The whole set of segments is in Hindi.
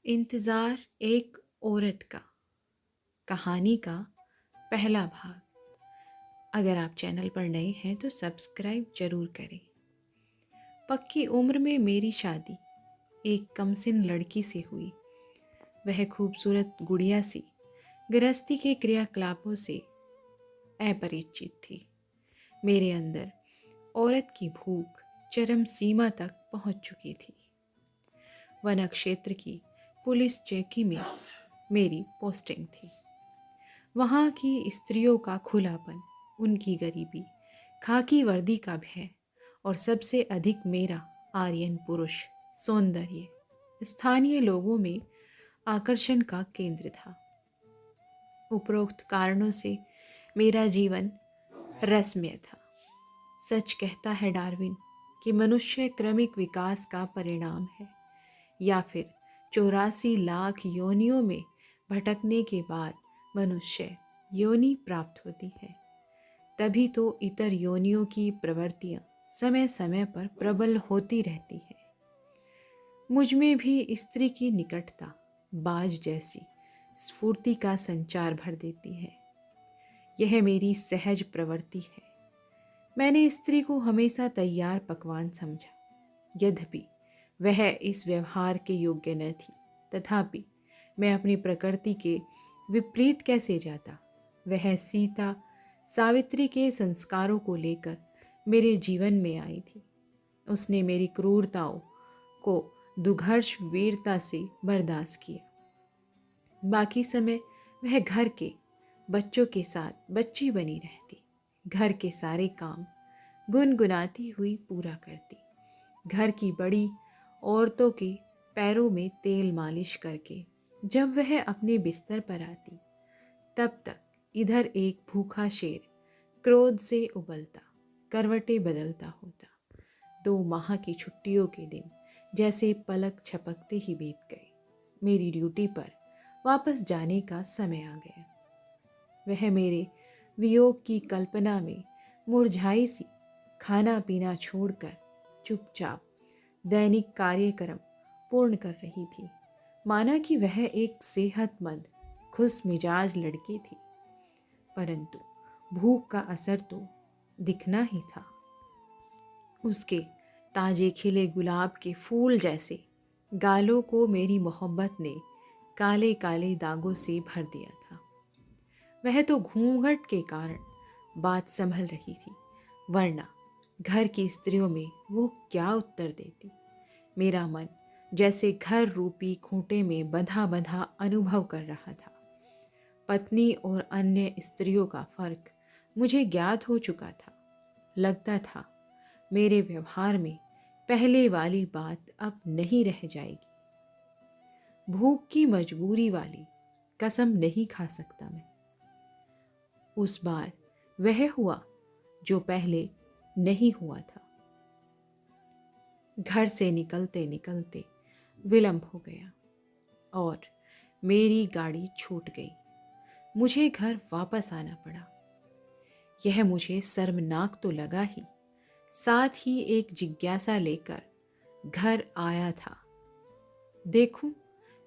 इंतज़ार एक औरत का कहानी का पहला भाग। अगर आप चैनल पर नए हैं तो सब्सक्राइब जरूर करें। पक्की उम्र में मेरी शादी एक कमसिन लड़की से हुई। वह खूबसूरत गुड़िया सी गृहस्थी के क्रियाकलापों से अपरिचित थी। मेरे अंदर औरत की भूख चरम सीमा तक पहुंच चुकी थी। वन क्षेत्र की पुलिस चौकी में मेरी पोस्टिंग थी। वहाँ की स्त्रियों का खुलापन, उनकी गरीबी, खाकी वर्दी का भय और सबसे अधिक मेरा आर्यन पुरुष सौंदर्य स्थानीय लोगों में आकर्षण का केंद्र था। उपरोक्त कारणों से मेरा जीवन रसमय था। सच कहता है डार्विन कि मनुष्य क्रमिक विकास का परिणाम है, या फिर 84 लाख योनियों में भटकने के बाद मनुष्य योनि प्राप्त होती है। तभी तो इतर योनियों की प्रवृत्तियां समय समय पर प्रबल होती रहती है। मुझ में भी स्त्री की निकटता बाज जैसी स्फूर्ति का संचार भर देती है। यह मेरी सहज प्रवृत्ति है। मैंने स्त्री को हमेशा तैयार पकवान समझा। यद्यपि वह इस व्यवहार के योग्य न थी, तथापि मैं अपनी प्रकृति के विपरीत कैसे जाता। वह सीता सावित्री के संस्कारों को लेकर मेरे जीवन में आई थी। उसने मेरी क्रूरताओं को दुर्धर्ष वीरता से बर्दाश्त किया। बाकी समय वह घर के बच्चों के साथ बच्ची बनी रहती। घर के सारे काम गुनगुनाती हुई पूरा करती। घर की बड़ी औरतों के पैरों में तेल मालिश करके जब वह अपने बिस्तर पर आती, तब तक इधर एक भूखा शेर क्रोध से उबलता, करवटें बदलता होता। 2 माह की छुट्टियों के दिन जैसे पलक झपकते ही बीत गए। मेरी ड्यूटी पर वापस जाने का समय आ गया। वह मेरे वियोग की कल्पना में मुरझाई सी खाना पीना छोड़कर चुपचाप दैनिक कार्यक्रम पूर्ण कर रही थी, माना कि वह एक सेहतमंद खुश मिजाज लड़की थी। परंतु भूख का असर तो दिखना ही था। उसके ताजे खिले गुलाब के फूल जैसे गालों को मेरी मोहब्बत ने काले काले दागों से भर दिया था। वह तो घूंघट के कारण बात संभल रही थी, वरना घर की स्त्रियों में वो क्या उत्तर देती। मेरा मन जैसे घर रूपी खूंटे में बंधा बंधा अनुभव कर रहा था। पत्नी और अन्य स्त्रियों का फर्क मुझे ज्ञात हो चुका था। लगता था मेरे व्यवहार में पहले वाली बात अब नहीं रह जाएगी। भूख की मजबूरी वाली कसम नहीं खा सकता मैं। उस बार वह हुआ जो पहले नहीं हुआ था। घर से निकलते निकलते विलंब हो गया और मेरी गाड़ी छूट गई। मुझे घर वापस आना पड़ा। यह मुझे शर्मनाक तो लगा ही, साथ ही एक जिज्ञासा लेकर घर आया था। देखूं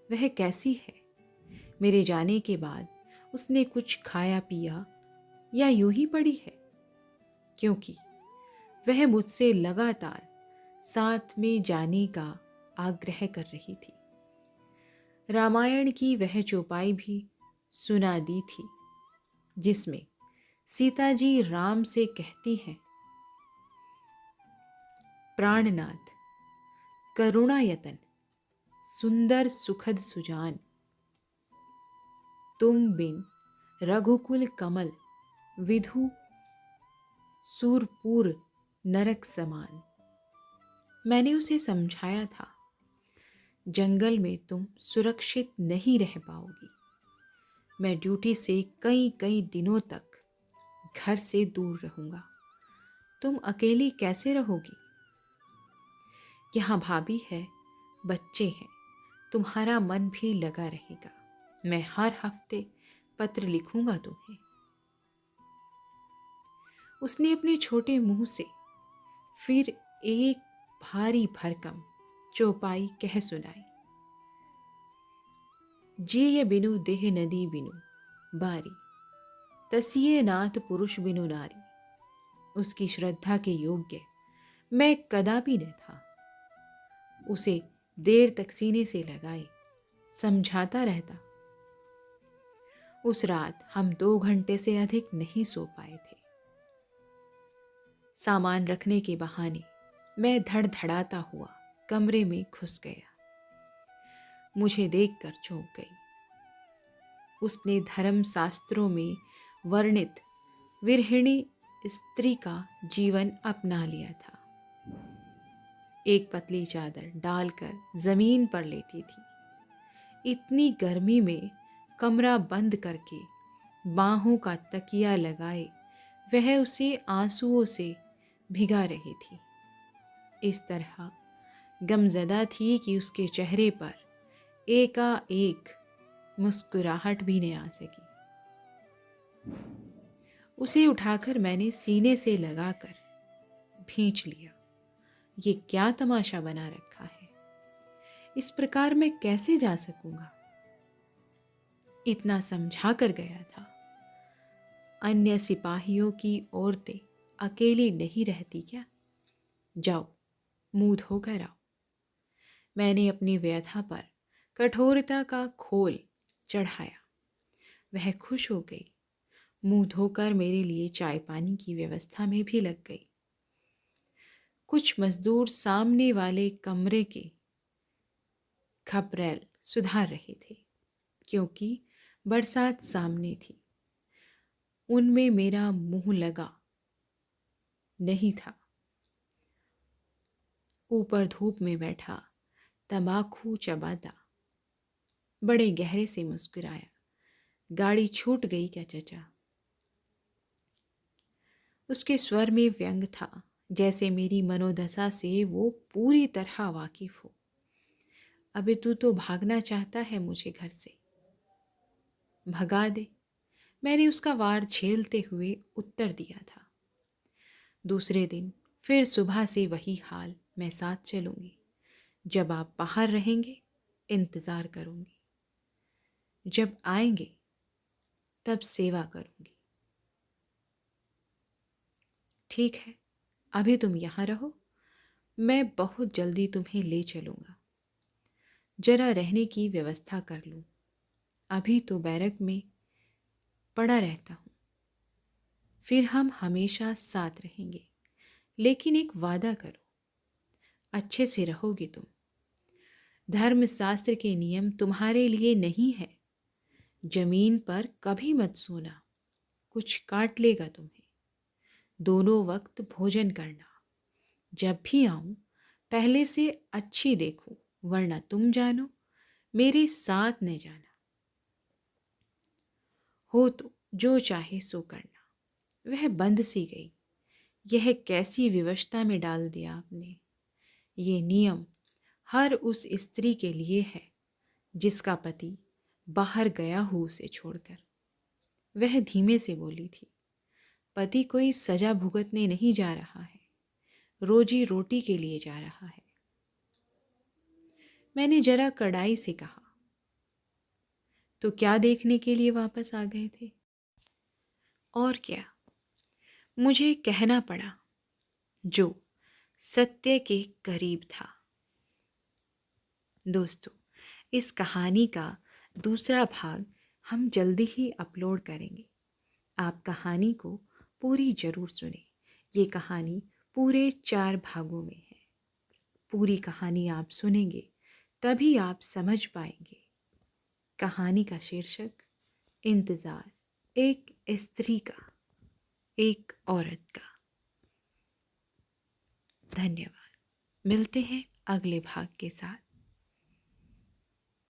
वह कैसी है। मेरे जाने के बाद उसने कुछ खाया पिया या यूं ही पड़ी है, क्योंकि वह मुझसे लगातार साथ में जाने का आग्रह कर रही थी। रामायण की वह चौपाई भी सुना दी थी, जिसमें सीता जी राम से कहती हैं, प्राणनाथ करुणायतन सुंदर सुखद सुजान, तुम बिन रघुकुल कमल विधु सूरपुर नरक समान। मैंने उसे समझाया था, जंगल में तुम सुरक्षित नहीं रह पाओगी। मैं ड्यूटी से कई कई दिनों तक घर से दूर रहूंगा। तुम अकेली कैसे रहोगी? यहाँ भाभी है, बच्चे हैं, तुम्हारा मन भी लगा रहेगा। मैं हर हफ्ते पत्र लिखूंगा तुम्हें। उसने अपने छोटे मुंह से फिर एक भारी भरकम चौपाई कह सुनाई। जिय बिनु देह नदी बिनु बारी, तसिए नाथ पुरुष बिनु नारी। उसकी श्रद्धा के योग्य मैं कदापि न था। उसे देर तक सीने से लगाए समझाता रहता। उस रात हम 2 घंटे से अधिक नहीं सो पाए थे। सामान रखने के बहाने मैं धड़धड़ाता हुआ कमरे में घुस गया। मुझे देखकर चौंक गई। उसने धर्म शास्त्रों में वर्णित विरहिणी स्त्री का जीवन अपना लिया था। एक पतली चादर डालकर जमीन पर लेटी थी। इतनी गर्मी में कमरा बंद करके बाहों का तकिया लगाए वह उसे आंसुओं से भिगा रही थी। इस तरह गमज़दा थी कि उसके चेहरे पर एकाएक मुस्कुराहट भी नहीं आ सकी। उसे उठाकर मैंने सीने से लगाकर भींच लिया। ये क्या तमाशा बना रखा है? इस प्रकार मैं कैसे जा सकूंगा? इतना समझा कर गया था। अन्य सिपाहियों की औरतें अकेली नहीं रहती क्या? जाओ, मुंह धोकर आओ। मैंने अपनी व्यथा पर कठोरता का खोल चढ़ाया। वह खुश हो गई। मुंह धोकर मेरे लिए चाय पानी की व्यवस्था में भी लग गई। कुछ मजदूर सामने वाले कमरे के खपरेल सुधार रहे थे, क्योंकि बरसात सामने थी। उनमें मेरा मुंह लगा नहीं था। ऊपर धूप में बैठा तंबाकू चबाता बड़े गहरे से मुस्कुराया। गाड़ी छूट गई क्या चचा? उसके स्वर में व्यंग था, जैसे मेरी मनोदशा से वो पूरी तरह वाकिफ हो। अबे तू तो भागना चाहता है मुझे घर से, भगा दे। मैंने उसका वार झेलते हुए उत्तर दिया था। दूसरे दिन फिर सुबह से वही हाल। मैं साथ चलूंगी। जब आप बाहर रहेंगे इंतज़ार करूंगी। जब आएंगे तब सेवा करूंगी। ठीक है, अभी तुम यहाँ रहो, मैं बहुत जल्दी तुम्हें ले चलूँगा। जरा रहने की व्यवस्था कर लूँ। अभी तो बैरक में पड़ा रहता हूँ। फिर हम हमेशा साथ रहेंगे, लेकिन एक वादा करो, अच्छे से रहोगे तुम। धर्मशास्त्र के नियम तुम्हारे लिए नहीं है। जमीन पर कभी मत सोना, कुछ काट लेगा तुम्हें। दोनों वक्त भोजन करना। जब भी आऊं पहले से अच्छी देखो, वरना तुम जानो मेरे साथ न जाना। हो तो जो चाहे सो करना। वह बंद सी गई। यह कैसी विवशता में डाल दिया आपने। ये नियम हर उस स्त्री के लिए है जिसका पति बाहर गया हो उसे छोड़कर। वह धीमे से बोली थी, पति कोई सजा भुगतने नहीं जा रहा है, रोजी रोटी के लिए जा रहा है। मैंने जरा कड़ाई से कहा, तो क्या देखने के लिए वापस आ गए थे? और क्या, मुझे कहना पड़ा जो सत्य के करीब था। दोस्तों, इस कहानी का दूसरा भाग हम जल्दी ही अपलोड करेंगे। आप कहानी को पूरी ज़रूर सुने। ये कहानी पूरे 4 भागों में है। पूरी कहानी आप सुनेंगे तभी आप समझ पाएंगे। कहानी का शीर्षक इंतज़ार, एक स्त्री का, एक औरत का। धन्यवाद। मिलते हैं अगले भाग के साथ।